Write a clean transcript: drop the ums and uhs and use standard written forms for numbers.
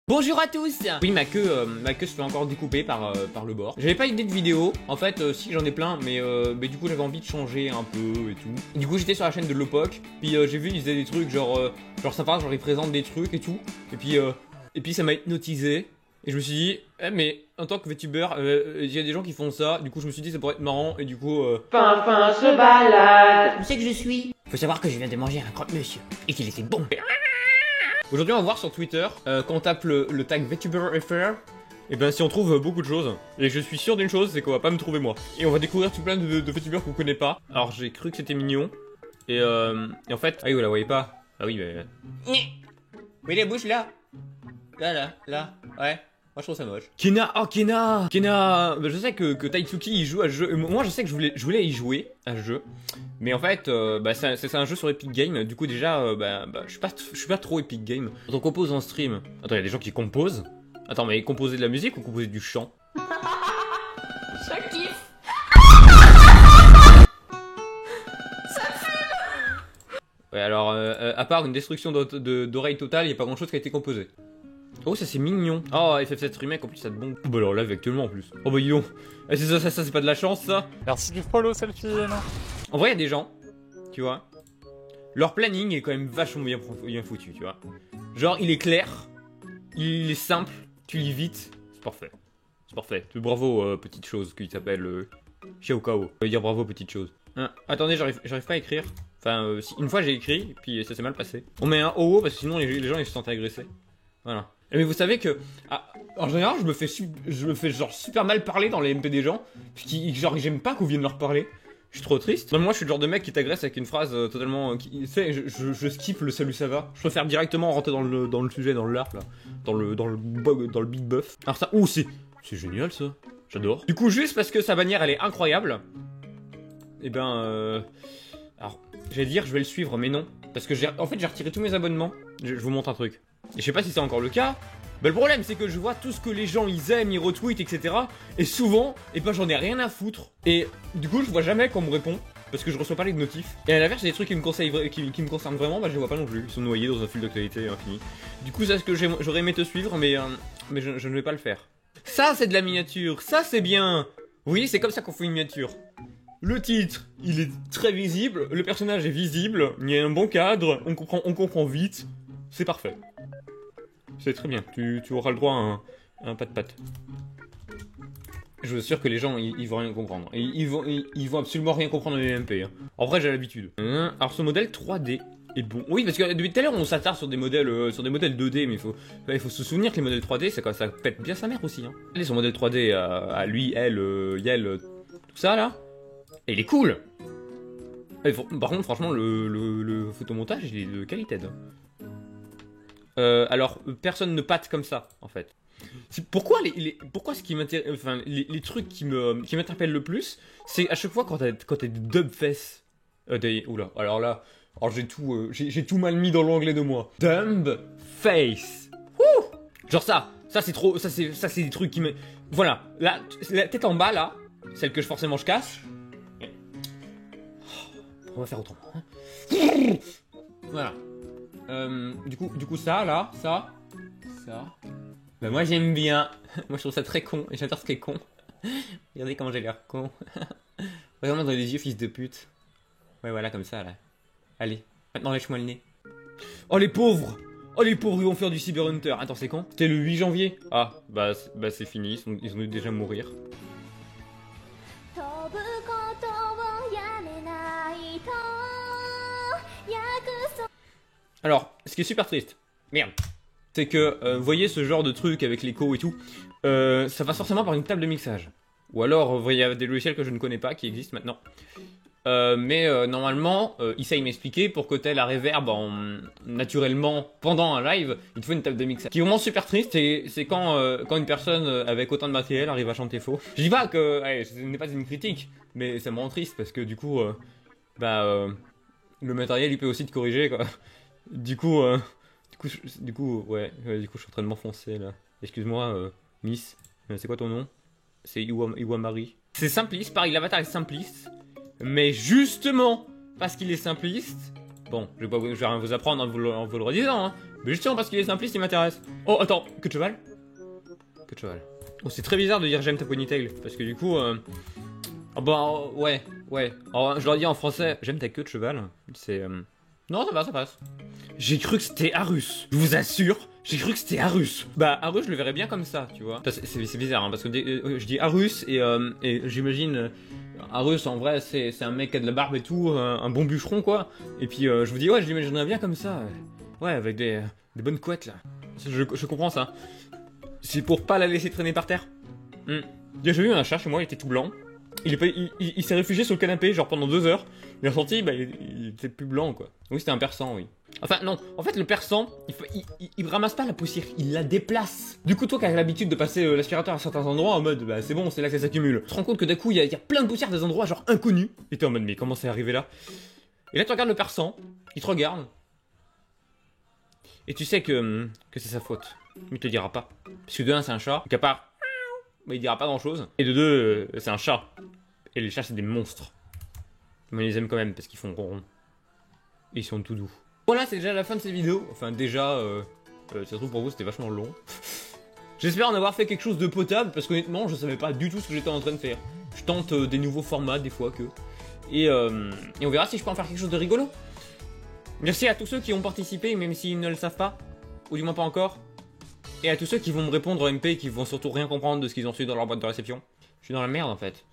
Bonjour à tous. Oui, ma queue se fait encore découper par le bord. J'avais pas idée de vidéo. En fait, si j'en ai plein, mais du coup j'avais envie de changer un peu et tout. Et du coup j'étais sur la chaîne de Lopoc. Puis j'ai vu ils faisaient des trucs genre sympa, genre ils présentent des trucs et tout. Et puis ça m'a hypnotisé. Et je me suis dit, mais en tant que VTuber, il y a des gens qui font ça. Du coup je me suis dit ça pourrait être marrant. Et du coup Fin se balade. Où c'est que je suis? Faut savoir que je viens de manger un croque-monsieur et qu'il était bon. Aujourd'hui on va voir sur Twitter, quand on tape le tag VTuberFR, et ben si on trouve beaucoup de choses. Et je suis sûr d'une chose, c'est qu'on va pas me trouver moi. Et on va découvrir tout plein de VTubers qu'on connaît pas. Alors j'ai cru que c'était mignon. Et en fait... Ah oui, vous la voyez pas. Ah oui, mais... Oui, les bouches là. Là. Ouais. Moi je trouve ça moche. Kena, oh Kena. Bah, je sais que Taitsuki il joue à ce jeu. Moi je sais que je voulais y jouer à ce jeu. Mais en fait, c'est un jeu sur Epic Games. Du coup déjà, je suis pas trop Epic Games. Quand on compose en stream. Attends, il y a des gens qui composent. Attends, mais composer de la musique ou composer du chant? Je kiffe. Ouais, alors, à part une destruction d'oreilles totale, il y a pas grand chose qui a été composé. Oh, ça c'est mignon. Oh, FF7 Remake en plus ça te bombe. Oh bah alors live actuellement en plus. Oh bah dis donc. Eh, ça c'est pas de la chance ça. Merci du follow selfie, non. En vrai, il y a des gens, tu vois, leur planning est quand même vachement bien foutu, tu vois. Genre, il est clair, il est simple, tu lis vite, c'est parfait. C'est parfait. Bravo, petite chose qui s'appelle Xiao Kao. Je veux dire bravo, petite chose. Hein, attendez, j'arrive pas à écrire. Enfin, une fois j'ai écrit, puis ça s'est mal passé. On met un OO parce que sinon les gens ils se sentent agressés. Voilà. Mais vous savez que, en général, je me fais genre super mal parler dans les MP des gens, genre j'aime pas qu'on vienne leur parler. Je suis trop triste. Moi, je suis le genre de mec qui t'agresse avec une phrase totalement, tu sais, je skip le salut ça va. Je préfère directement rentrer dans le sujet, dans le larp là, dans le big buff. Alors ça, c'est génial ça. J'adore. Du coup, juste parce que sa bannière elle est incroyable, et ben, alors j'allais dire je vais le suivre, mais non, parce que en fait j'ai retiré tous mes abonnements. Je vous montre un truc. Et je sais pas si c'est encore le cas. Bah, le problème c'est que je vois tout ce que les gens ils aiment, ils retweetent, etc. Et souvent, j'en ai rien à foutre. Et du coup je vois jamais qu'on me répond. Parce que je reçois pas les notifs. Et à l'inverse, il y a des trucs qui me concernent vraiment, je les vois pas non plus. Ils sont noyés dans un fil d'actualité infini. Du coup c'est ce que j'aurais aimé te suivre, mais je ne vais pas le faire. Ça c'est de la miniature, ça c'est bien. Oui, c'est comme ça qu'on fait une miniature. Le titre, il est très visible, le personnage est visible, il y a un bon cadre, on comprend vite. C'est parfait. C'est très bien, tu auras le droit à un pat-pat. Je vous assure que les gens, ils vont rien comprendre. Et ils vont absolument rien comprendre dans les MP. Hein. En vrai, j'ai l'habitude. Alors, ce modèle 3D est bon. Oui, parce que depuis tout à l'heure, on s'attarde sur des modèles 2D, mais il faut se souvenir que les modèles 3D, ça pète bien sa mère aussi. Hein. Allez, son modèle 3D à lui, elle, Yel, tout ça, là. Et il est cool. Par contre, franchement, le photomontage, il est de qualité. Alors, personne ne patte comme ça, en fait. Pourquoi ce qui m'intéresse, enfin, les trucs qui m'interpellent le plus, c'est à chaque fois quand t'as des dubfess. Oula, alors j'ai tout mal mis dans l'onglet de moi. Dubface. Genre ça c'est trop, ça c'est des trucs qui me... Voilà, là, la tête en bas, là, celle que forcément je casse. On va faire autrement. Hein. Voilà. Du coup ça, là, ça. Bah moi j'aime bien. Moi je trouve ça très con, et j'adore ce qui est con. Regardez comment j'ai l'air con. Vraiment dans les yeux, fils de pute. Ouais voilà, comme ça là. Allez, maintenant lèche-moi le nez. Oh les pauvres, ils vont faire du Cyber Hunter. Attends, c'est quand? C'était le 8 janvier. Ah, bah c'est fini, ils ont dû déjà mourir. Alors, ce qui est super triste, merde, c'est que, vous voyez ce genre de truc avec l'écho et tout, ça passe forcément par une table de mixage. Ou alors, il y a des logiciels que je ne connais pas, qui existent maintenant. Mais normalement, Issa il m'expliquait, pour que tu aies la reverb naturellement pendant un live, il te faut une table de mixage. Ce qui est vraiment super triste, c'est quand une personne avec autant de matériel arrive à chanter faux. Je dis pas que ce n'est pas une critique, mais ça me rend triste, parce que du coup, le matériel il peut aussi te corriger, quoi. Du coup, ouais, je suis en train de m'enfoncer là. Excuse-moi, Miss. C'est quoi ton nom? C'est Iwamari. C'est simpliste, pareil, l'avatar est simpliste. Mais justement, parce qu'il est simpliste. Bon, je vais rien vous apprendre en vous le redisant, hein. Mais justement parce qu'il est simpliste, il m'intéresse. Oh, attends, queue de cheval? Queue de cheval. Oh, c'est très bizarre de dire j'aime ta ponytail, parce que du coup... Oh, bah, ouais. Alors, je leur dis en français, j'aime ta queue de cheval. C'est... Non, ça passe. J'ai cru que c'était Arus. Je vous assure, j'ai cru que c'était Arus. Bah, Arus, je le verrais bien comme ça, tu vois. C'est bizarre, hein, parce que je dis Arus et j'imagine... Arus, en vrai, c'est un mec qui a de la barbe et tout, un bon bûcheron, quoi. Et puis, je vous dis, ouais, je l'imaginerais bien comme ça. Ouais, avec des bonnes couettes, là. Je comprends ça. C'est pour pas la laisser traîner par terre. J'ai vu un chat chez moi, il était tout blanc. Il s'est réfugié sur le canapé, genre pendant 2 heures. Il est ressorti, bah, il était plus blanc, quoi. Oui, c'était un persan, oui. Enfin, non, en fait, le persan, il ramasse pas la poussière, il la déplace. Du coup, toi qui as l'habitude de passer l'aspirateur à certains endroits, en mode, bah, c'est bon, c'est là que ça s'accumule. Tu te rends compte que d'un coup, il y a plein de poussière à des endroits, genre, inconnus. Et t'es en mode, mais comment c'est arrivé là? Et là, tu regardes le persan, il te regarde. Et tu sais que c'est sa faute. Mais il te le dira pas. Parce que de un, c'est un chat, donc à part... Bah, il dira pas grand chose. Et de deux, c'est un chat. Et les chats, c'est des monstres. Mais on les aime quand même parce qu'ils font ronron. Et ils sont tout doux. Voilà, c'est déjà la fin de cette vidéo. Enfin, déjà, ça se trouve pour vous, c'était vachement long. J'espère en avoir fait quelque chose de potable parce qu'honnêtement, je savais pas du tout ce que j'étais en train de faire. Je tente des nouveaux formats, des fois que. Et on verra si je peux en faire quelque chose de rigolo. Merci à tous ceux qui ont participé, même s'ils ne le savent pas. Ou du moins pas encore. Et à tous ceux qui vont me répondre en MP et qui vont surtout rien comprendre de ce qu'ils ont reçu dans leur boîte de réception. Je suis dans la merde en fait.